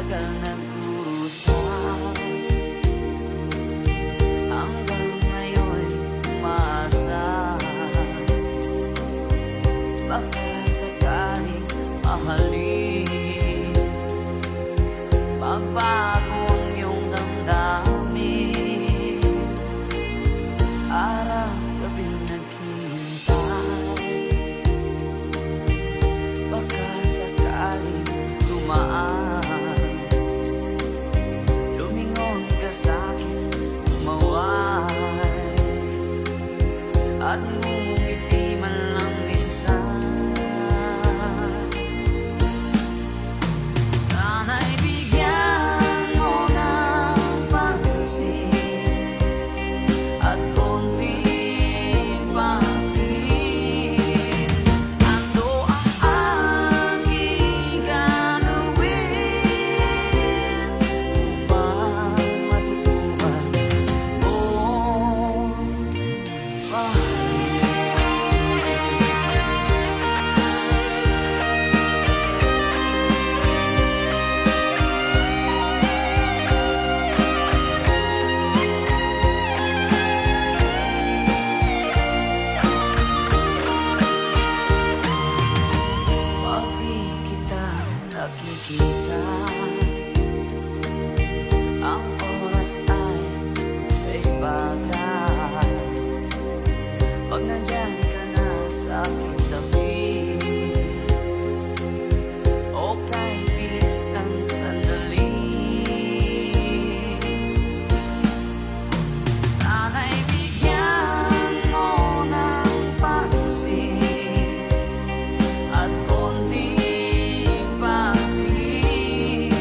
tagal nag-uusap, hanggang ngayon umaasa. Baka sakaling mahalin, magbago ang iyong damdamin. Araw-gabi naghihintay, baka sakaling tumaan, lumingon ka sa'kin, tumaway, at ngumiti man lang minsan. Sana'y bigyan mo ng pansin at konting patingin. Ano ang aking gagawin upang matutuhan mo mahalin? Pag di kita nakikita, ang oras ay kaibagan. Pag nandyan ka na sa aking tabi, o kahit bilis ng sandali, sana'y bigyan mo ng pansin at konting patingin.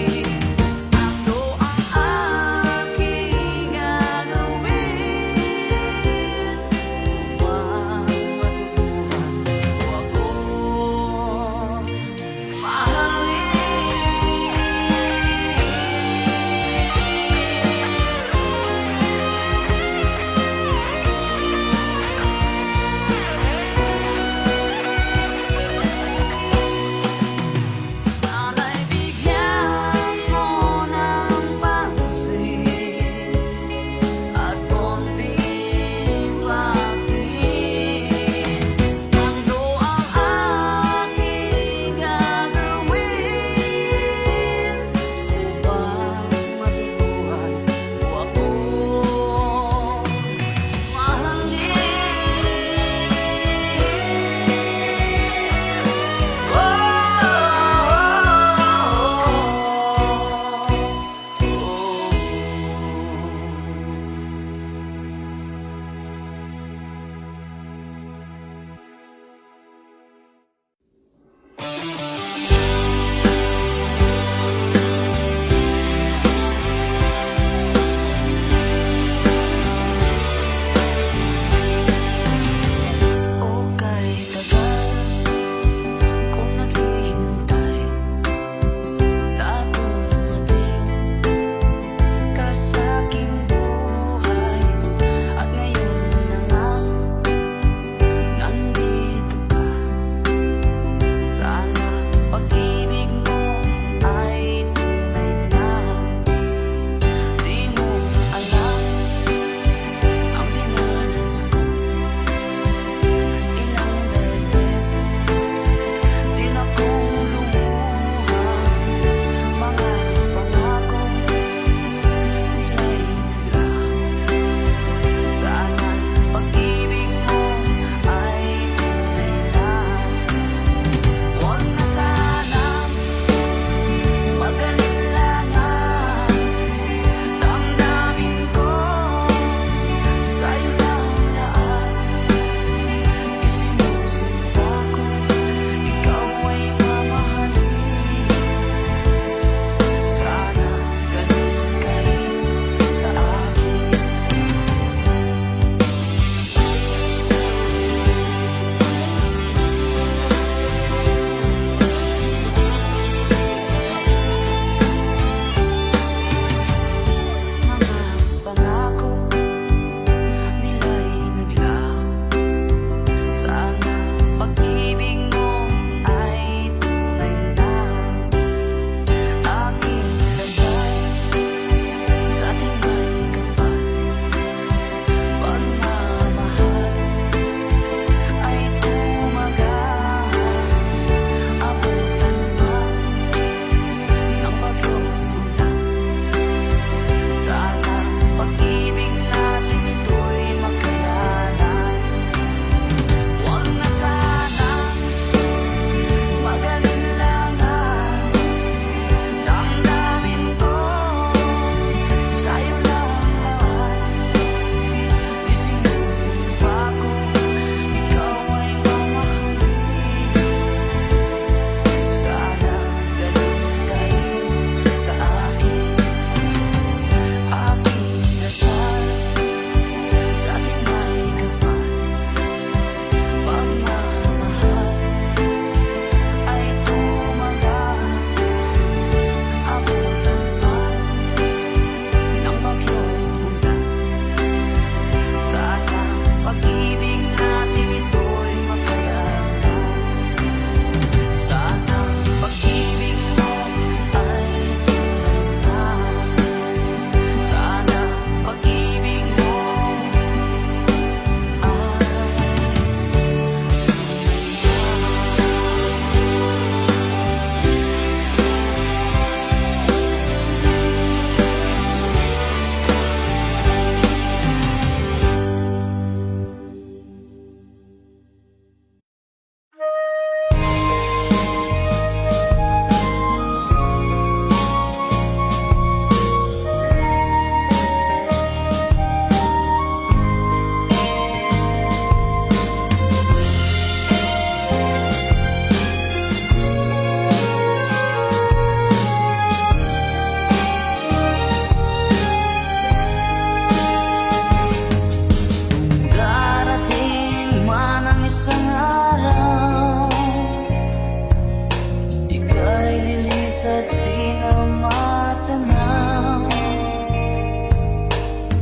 na matanaw,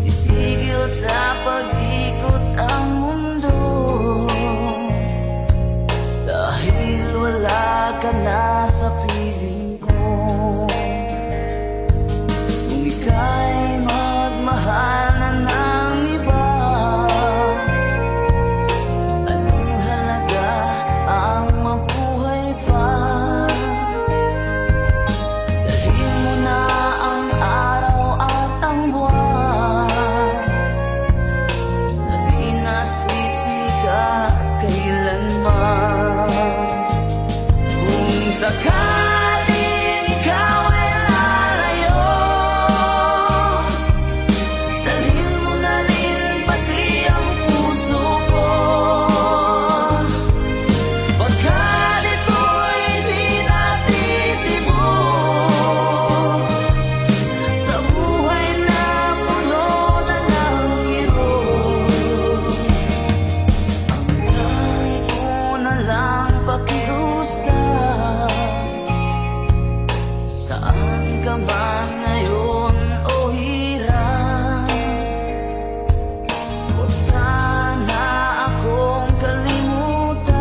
itigil sa pag-ikot ang mundo, dahil wala ka na sa piling ko. Kung ika'y magmahal na ng iba, anong halaga ang mabuhay pa? Dalhin mo na ang araw at ang buwan, na di nasisikat kailanman. Kung sakaling ikaw ay lalayo, dalhin mo na rin pati ang puso ko, pagkat ito'y di natitibok sa buhay na puno na ng kirot. Ang kahit ko na lang pakiusap, saan ka man ngayon o hirap, huwag sana akong kalimutan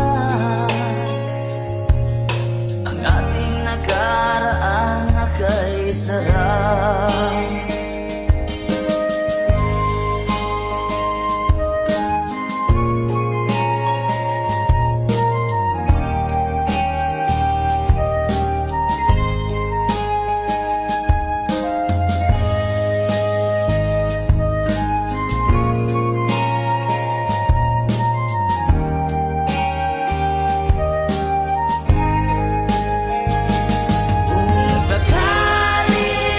ang ating nakaraan na kay sarap. Kung sakaling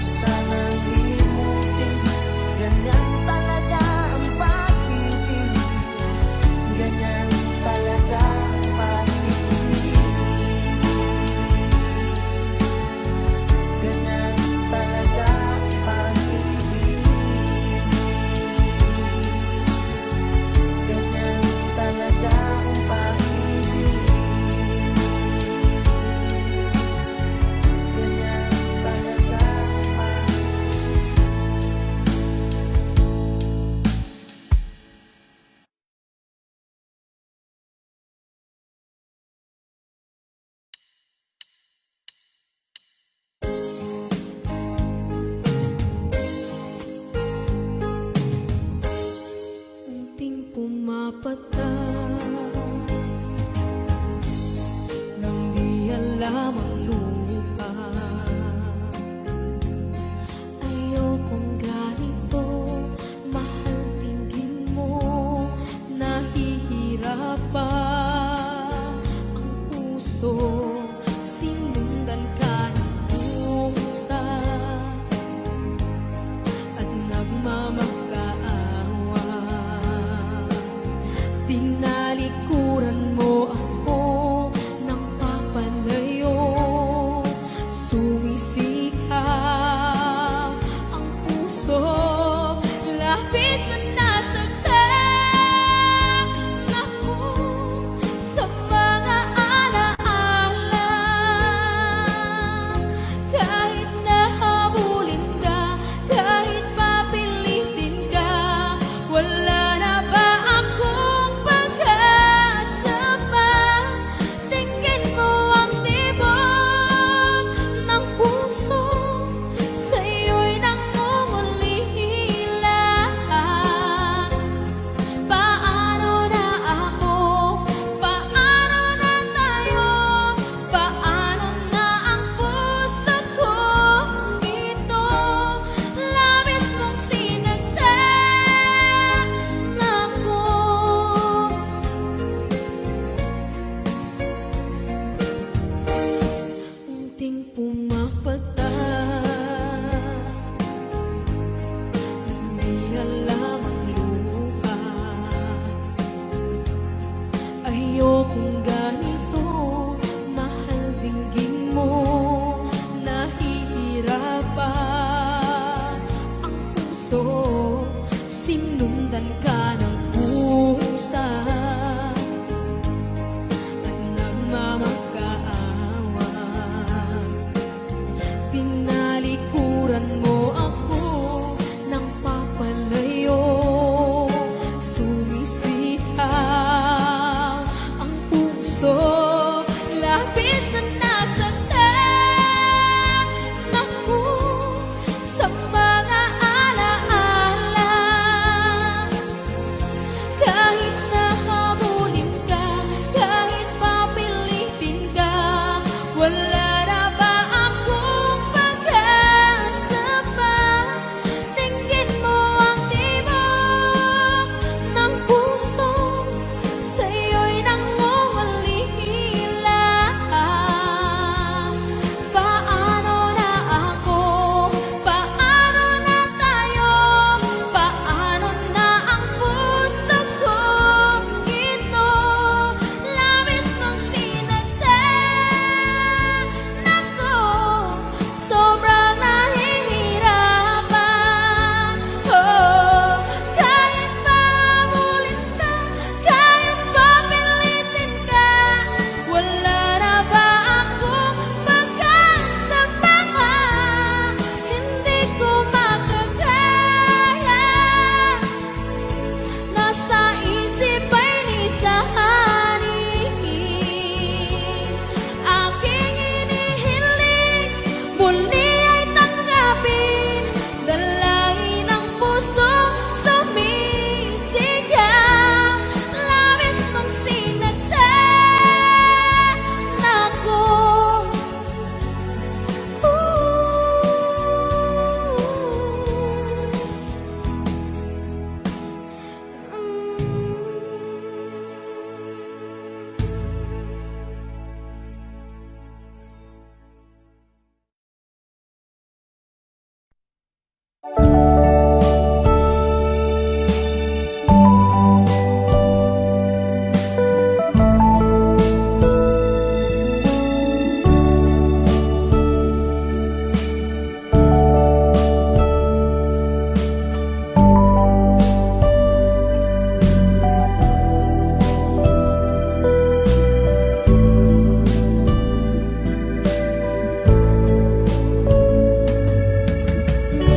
sanang limutin. Ganyan talaga ang pag-ibig, ganyan talaga ang pag-ibig, ganyan talaga ang pag-ibig, ganyan talaga ang pag-ibig, ganyan talaga ang pag-ibig.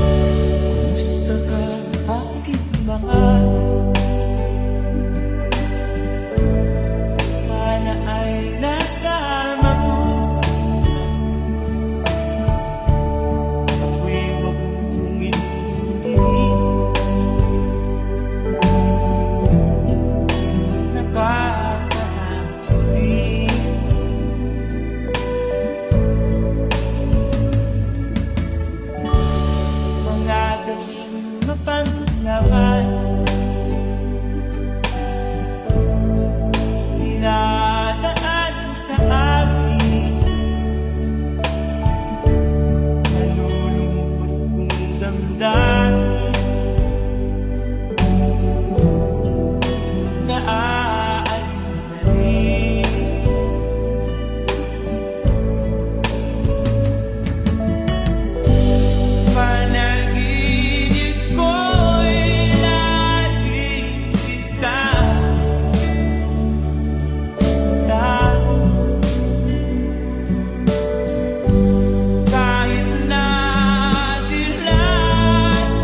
Kumusta ka aking mahal? Sana ay nasa mabuti. Ako'y huwag mong intindihin. Nakakahapsin mga gawing mapanglawan, dinadaan sa amin. Nalulungkot kong damdamin, naaalala na rin. Panaginip ko'y laging ikaw sinta. Kahit na dilan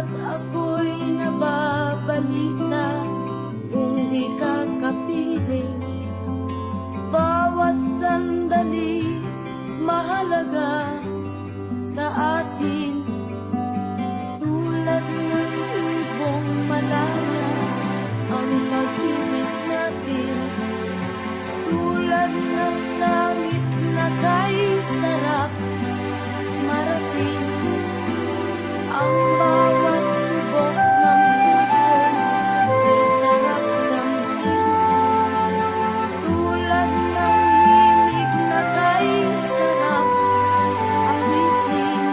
Bagamat ako'y nababalisa kung di ka kapiling, bawat sandali mahalaga sa atin. Tulad ng ibong malaya ang pag-ibig natin, tulad ng langit na kay sarap marating. Ang bawat tibok ng puso kay sarap damhin, tulad ng himig na kay sarap awitin.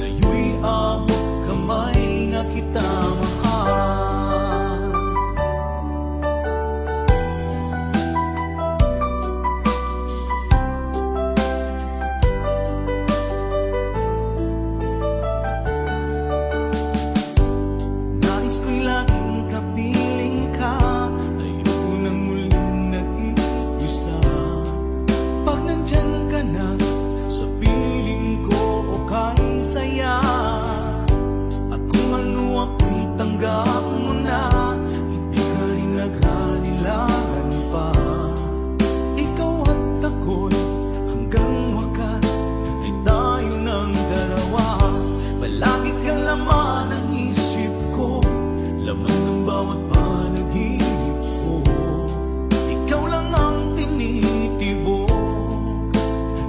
ngayon'y abot kamay na kita mahal. Nais ko'y laging kapiling ka, ayoko nang muling nag-iisa. Pag nandyan ka na sa piling ko, okay saya. At kung ano ako'y tanggap mo na, hindi ka rin naghalilangan pa. Ikaw at ako'y hanggang wakas ay tayo ng dalawa. Palagi kang laman ng isip ko, laman ng bawat panaginip ko. Ikaw lang ang tinitibok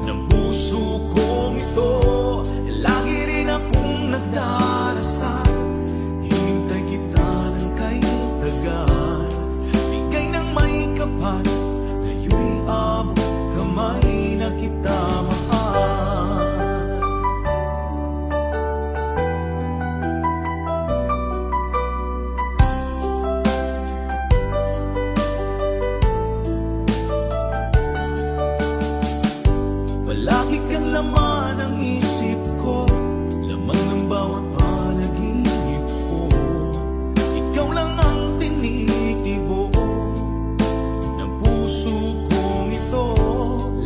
ng puso kong ito. Lagi rin akong nagdarasal, hinintay kita ng kay tagal. Bigay ng may kapal, ngayon'y abot kamay na kita mahal. Palagi kang laman ng isip ko, laman ng bawat panaginip ko. Ikaw lang ang tinitibok ng puso kong ito.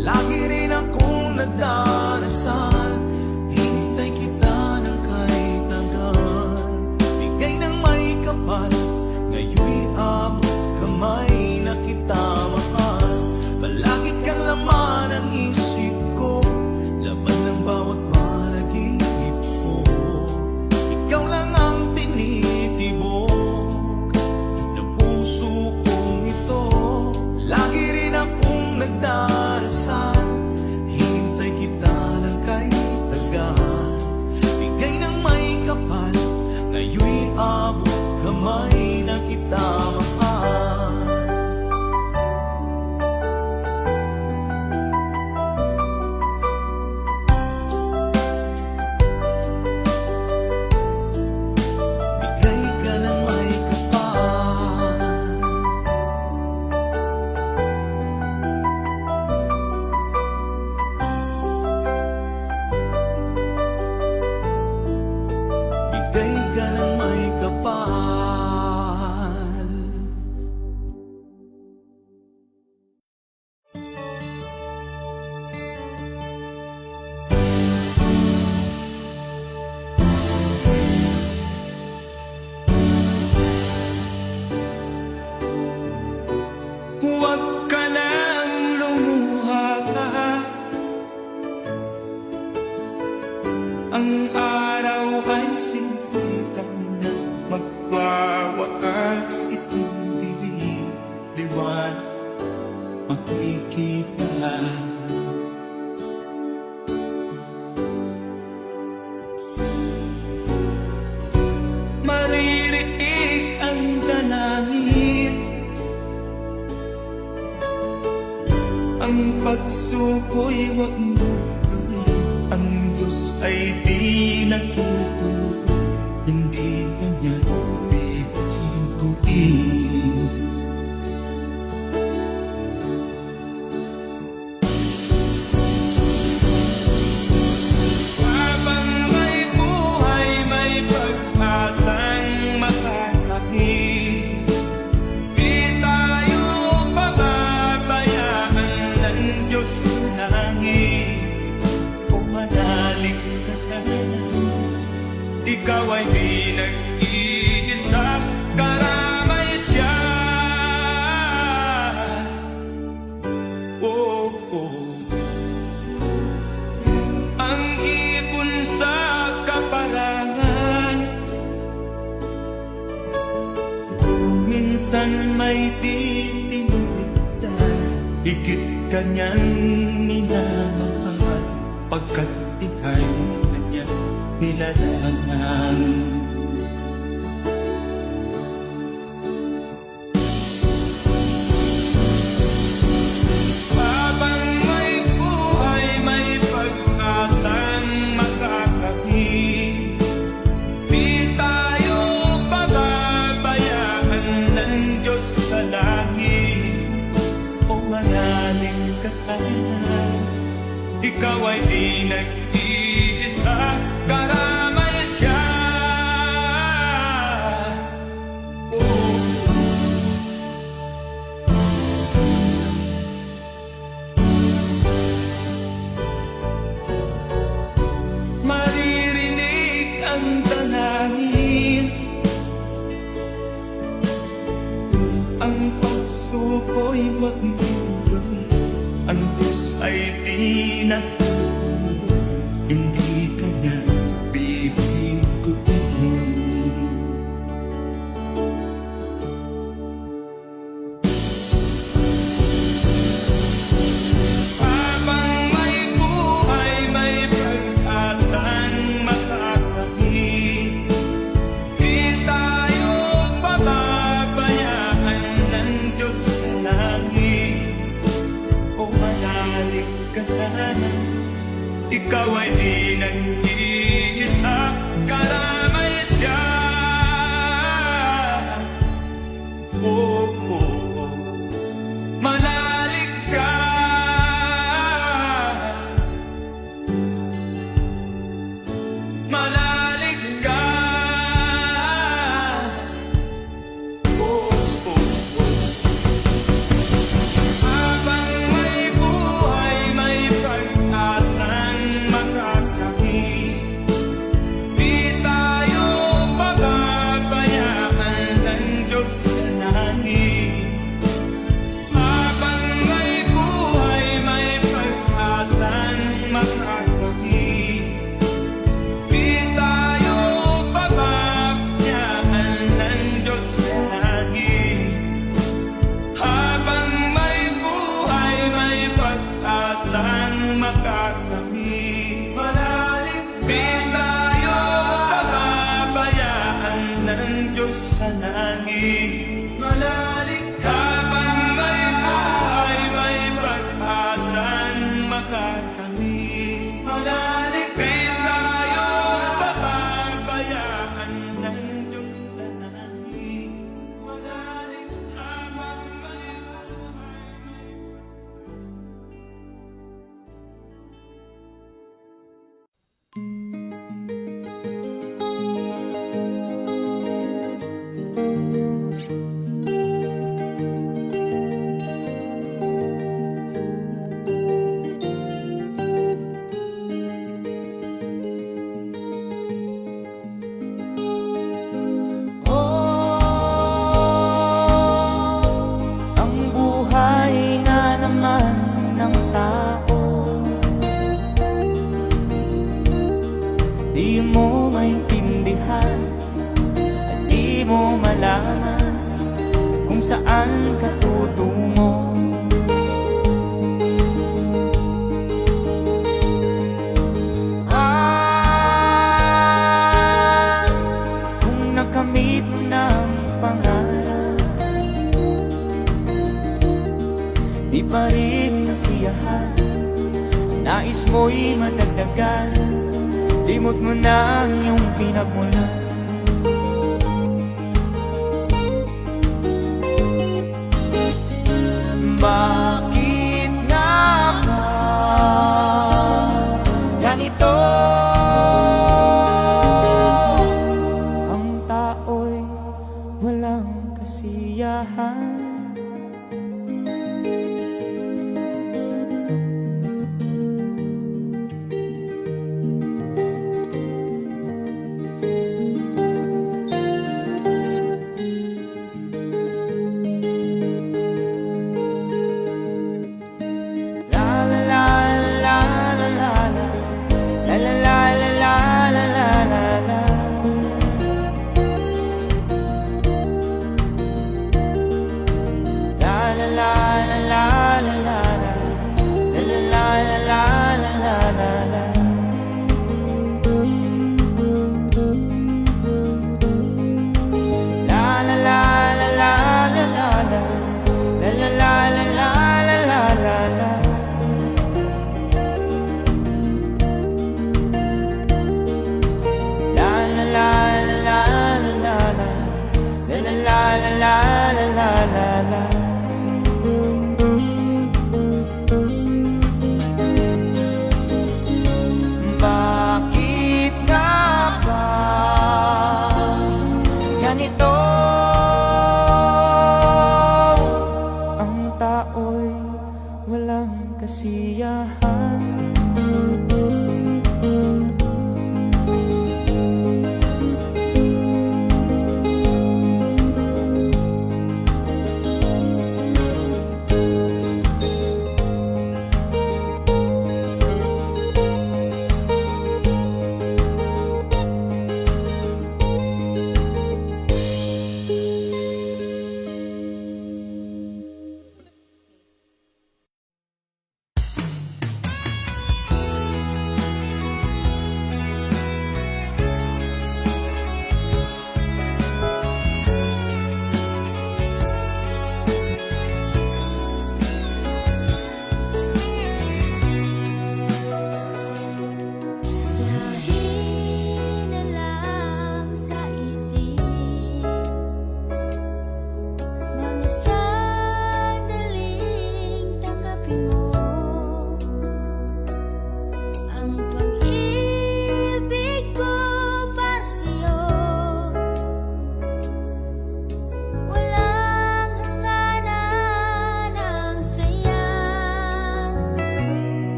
Lagi rin akong nagdarasal, hinintay kita ng kay tagal. Bigay ng may kapal, ngayon'y abot kamay na kita mahal. Palagi kang laman ng isip ko, laman ng bawat panaginip ko. Ikaw lang ang tinitibok ng puso kong ito. Lagi rin akong nagdarasal, hinintay kita ng kay tagal. Bigay ng may kapal, ngayon'y abot kamay na kita mahal. Bigay ka ng may kapal. Bigay ka ng may kapal. Huwag ka nang lumuha pa. Ang araw ay sisikat na, magwawakas itong dilim. Liwanag makikita. Maririig ang dalangin, ang pagsuko'y huwag mo gawin. Ang Diyos ay di nagtuturo, hindi kanya bibiguin. Habang may buhay, may pag-asang makakapit. Di tayo pababayaan ng Diyos sa langit. Kung manalig ka sana, ikaw ay di nag-iisa, karamay siya. Oh, oh. Ang ibon sa kaparangan, minsan may titinitan, higit kanyang minamahal, pagkat ika'y kanyang nilalangan. Habang may buhay, may pag-asang makakapit. nag-iisa, karamay siya. Oh. Maririnig ang dalangin, ang pagsuko'y magmulong, ang Diyos ay di natulog, hindi kanya bibiguin. Habang may buhay, may pag-asang makakakit, di tayo pababayaan ng Diyos sa langit. O manalig ka sana, ikaw ay di nag-iisa, karamay siya. Oh, oh, oh. Manalig ka, manalig ka. Oh, oh, oh. Habang may buhay, may pag-asang makakakit, di tayo pababayaan ng Diyos sa langit. Habang may buhay, may pag-asang makakakit, di tayo pababayaan ng Diyos sa langit. Habang may buhay, may pag-asang makakamit, manalig, di tayo pababayaan ng Diyos sa langit. Manalig, habang may buhay, may pag-asang makakamit, manalig, di tayo pababayaan ng Diyos sa langit. Manalig, habang may buhay, ang buhay na naman ng tao, di mo maintindihan at di mo malaman kung saan ka tutungo. Kung nakamit mo ng pangarap, di pa rin nasiyahan, nais mo'y madagdagan, limot mo na ang iyong pinagmulan. Bakit nga ba ganito? Ang tao'y walang kasiyahan.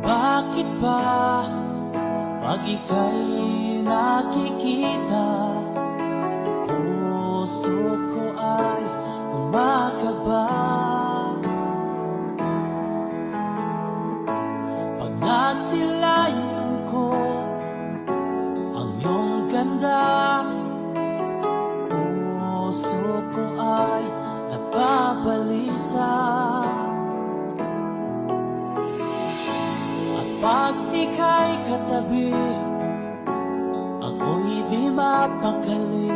Bakit ba pag ika'y nakikita, puso ko ay kumakaba? Pag nasilayan ko ang iyong ganda, puso ko ay napabalisa. Pag ika'y katabi, ako'y di mapakali.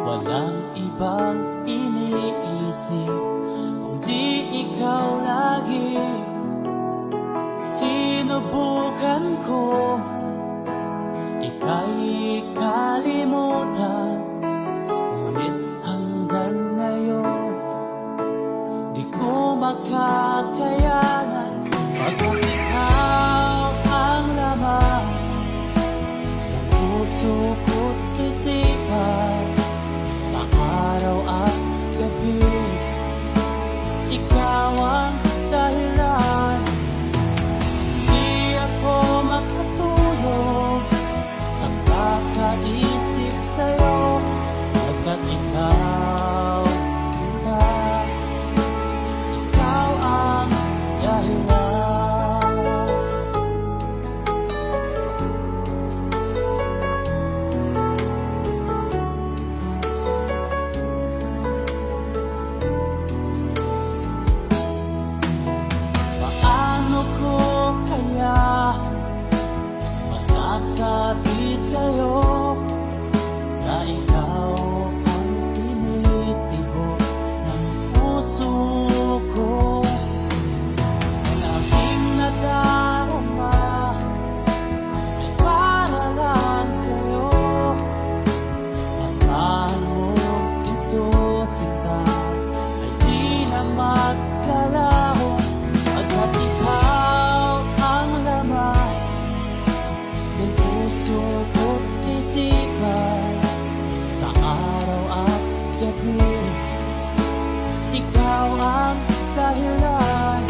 Walang ibang iniisip kundi ikaw lagi. Sinubukan ko ika'y kalimutan, ngunit hanggang ngayon di ko makakayanan. Pagod ikaw ang laman ng puso ko't isipan, sa araw at gabi ikaw ang dahilan. Di ako makatulog sa kakaisip sa'yo, pagkat ikaw kita, ikaw ang dahilan. Paano ko kaya masasabi sa'yo na ikaw ang tinitibok ng puso ko? Ang aking nadarama ay para lang sa'yo, at paano ito kita ay di na maglalaho. Pagkat ikaw ang laman ng puso ko't isipan, sa araw at gabi ikaw ang dahilan.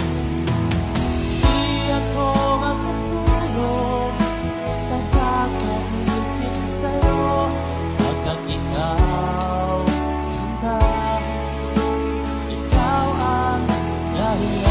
Di ako makatulog sa kakaisip sa'yo, pagkat ikaw sinta, ikaw ang dahilan.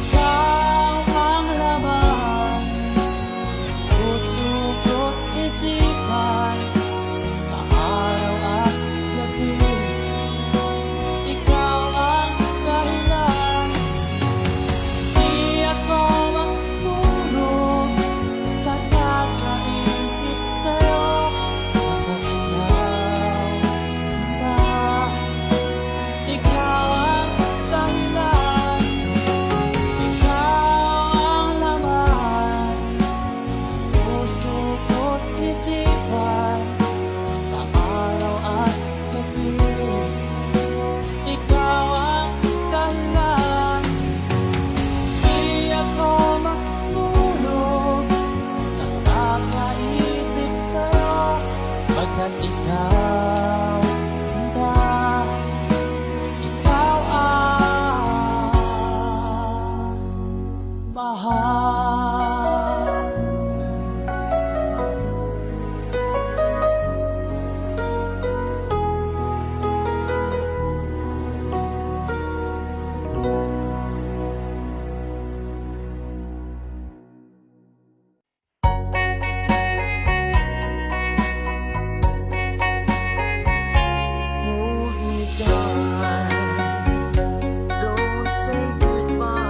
Ikaw ang laman, puso ko't isipan, sa araw at gabi ikaw ang dahilan. Di ako makatulog sa kakaisip sa'yo, pagkat ikaw ang dahilan. Ikaw ang laman, puso ko't isipan, sa araw at gabi ikaw ang dahilan. Di ako makatulog sa kakaisip sa'yo, pagkat ikaw sinta, ikaw ang mahal. Hold me down, don't say goodbye.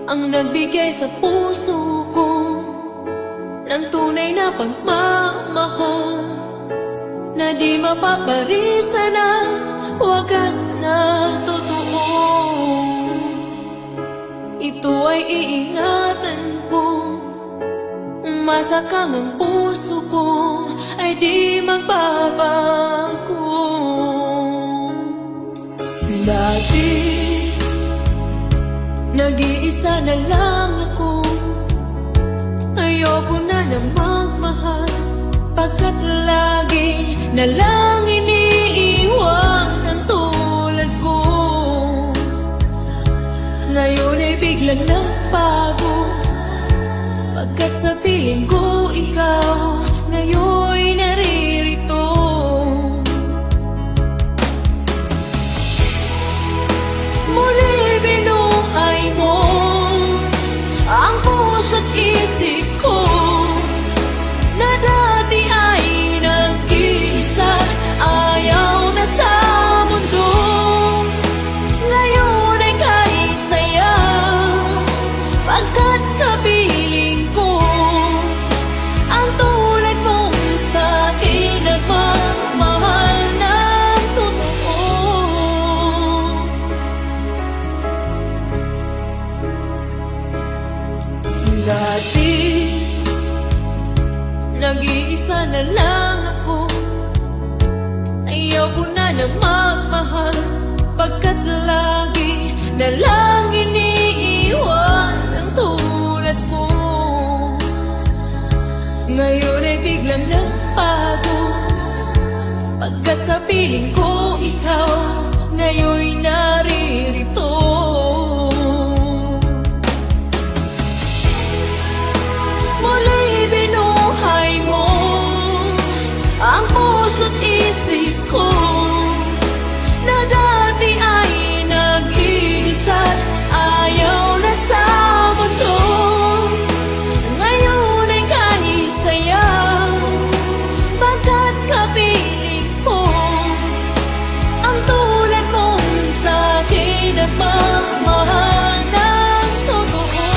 ang nagbigay sa puso ko ng tunay na pagmamahal na di mapaparisan at wagas na totoo. Ito ay iingatan ko, masakang ang puso ko ay di magbabago. Dati Nag-iisa na lang ako, ayoko na magmahal, pagkat lagi na lang iniiwan ang tulad ko. Ngayon ay biglang nagbago, pagkat sa piling ko ikaw ngayon'y naririto. Muli binuhay mo ang puso't isip ko na dati ay nag-iisa't ayaw na sa mundo. Ngayon ay kahit saya, pagkat kapiling ko ang tulad mong sa'kin nagmamahal ng totoo. Dati Nag-iisa na lang ako, ayaw ko na magmahal, pagkat lagi na lang iniiwan ang tulad ko. Ngayon ay biglang nagbago, pagkat sa piling ko ikaw ngayon'y naririto. Muli binuhay mo ang puso't isip ko na dati ay nag-iisa't ayaw na sa mundo. Ngayon ay kahit saya, pagkat kapiling ko ang tulad mong sa'kin nagmamahal ng totoo.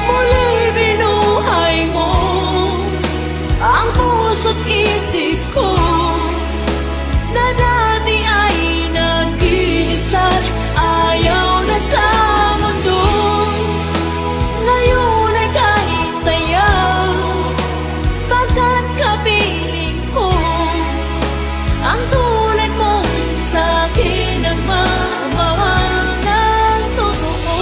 Muli binuhay mo ang puso't isip ko na dati ay nag-iisa't ayaw na sa mundo. Ngayon ay kahit saya, pagkat kapiling ko ang tulad mong sa'kin nagmamahal ng totoo.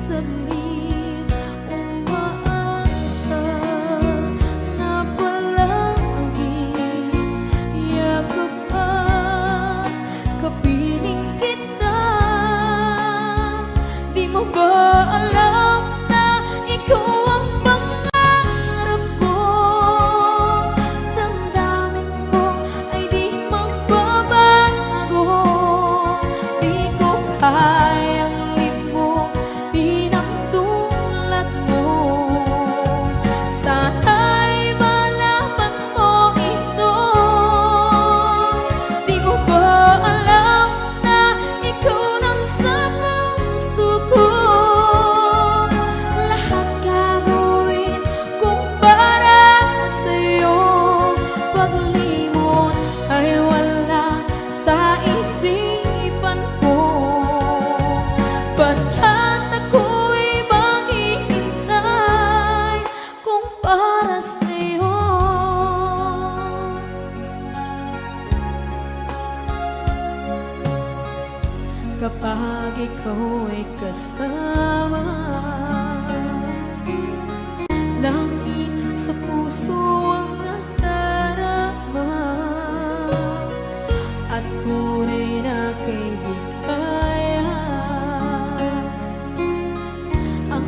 saglit umaasa na palaging yakap at kapiling kita. Di mo ba alam na ikaw ang pangarap ko? Damdamin ko ay di magbabago. Di ko kayang limutin ang tulad mo. Sana'y malaman mo ito. Di mo ba alam na ikaw nang sa puso ko? Lahat gagawin kung para sa'yo. Paglimot ay wala sa isipan ko. Basta't ako'y maghihintay kung para sa'yo. Kapag ikaw ay kasama, langit sa puso ang nadarama, at tunay na kaibigan ang